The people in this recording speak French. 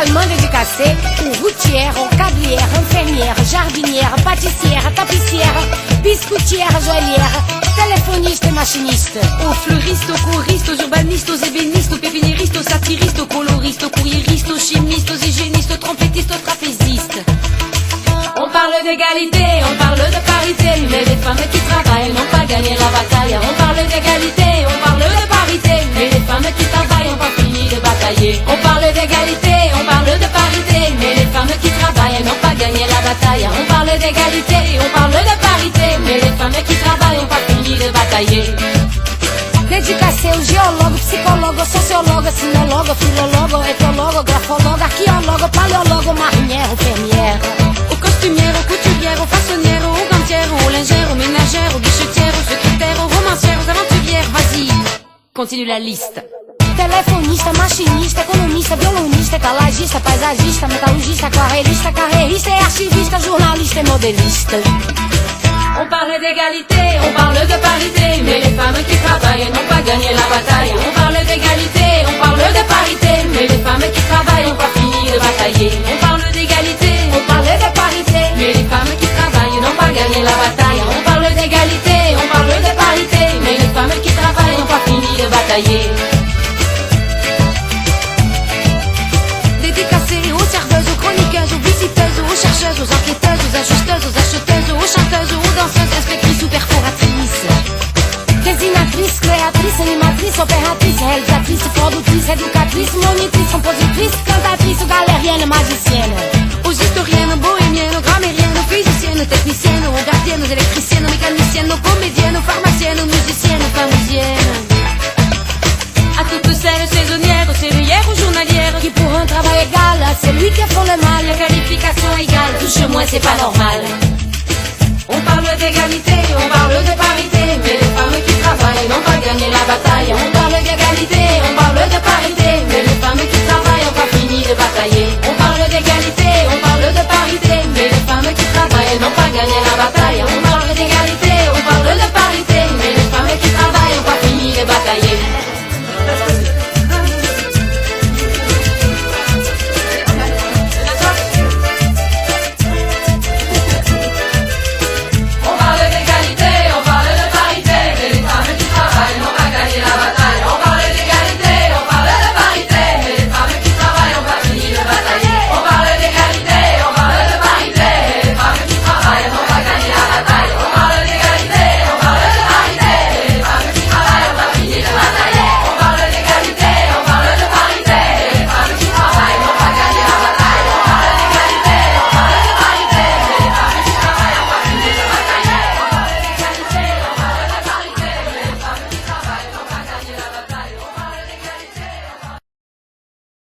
spécialement dédicacé aux routières, aux cablières, infirmières, jardinières, pâtissières, tapissières, biscoutières, joaillières, téléphonistes et machinistes. Aux fleuristes, aux choristes, aux urbanistes, aux ébénistes, aux pépiniéristes, aux satiristes, aux coloristes, aux courriéristes, aux chimistes, aux hygiénistes, aux trompettistes, aux trapézistes. On parle d'égalité, on parle de parité, mais les femmes qui travaillent n'ont pas gagné la bataille. On parle d'égalité, on parle de parité, mais les femmes qui travaillent n'ont pas fini de batailler. On parle d'égalité, on parle de parité, mais les femmes qui travaillent n'ont pas gagné la bataille. On parle d'égalité, on parle de parité, mais les femmes qui travaillent n'ont pas fini de batailler. Dédicacé ao geólogo, psicólogo, sociólogo, sinologo, filólogo, etologo, grafólogo, arqueólogo, paléologo, marinheiro, fermière. Aux costumières, aux couturières, aux façonnières, aux gantières, aux lingères, aux ménagères, aux guichetières, aux secrétaires, aux romancières, aux aventurières. Vas-y, continue la liste. Telefonista, machinista, economista, violonista, etalagista, paisagista, metalurgista, aquarelista, carreirista e archivista, jornalista e modelista. On parle d'égalité, on parle de parité, mais les femmes qui travaillent n'ont pas gagné la bataille. On parle d'égalité, on parle de parité, mais les femmes qui travaillent n'ont pas fini de batailler. On parle d'égalité, on parle de parité, mais les femmes qui travaillent n'ont pas gagné la bataille. On parle d'égalité, on parle de parité, mais les femmes qui travaillent n'ont pas fini de batailler. Dédicacé aux serveuses, aux chroniqueuses, aux visiteuses, aux chercheuses, aux enquêteuses, aux ajusteuses, aux acheteuses, aux chanteuses, aux danseuses, inspectrices ou perforatrices. Designatrice, créatrice, animatrice, opératrice, réalisatrice, produtrice, éducatrice, monitrice, compositrice, cantatrice, galérienne, magicienne. Aux historiennes, bohémiennes, aux grammairiennes, aux physiciennes, techniciennes, aux gardiennes, aux électriciennes, aux mécaniciennes, aux comédiennes, aux pharmaciennes, aux musiciennes, aux pharmaciennes. À toutes celles saisonnières, aux serrurières, aux journalières, qui pour un travail égal, c'est lui qui font le mal. La qualification égale, touche moins c'est pas normal. On parle d'égalité, on parle de parité.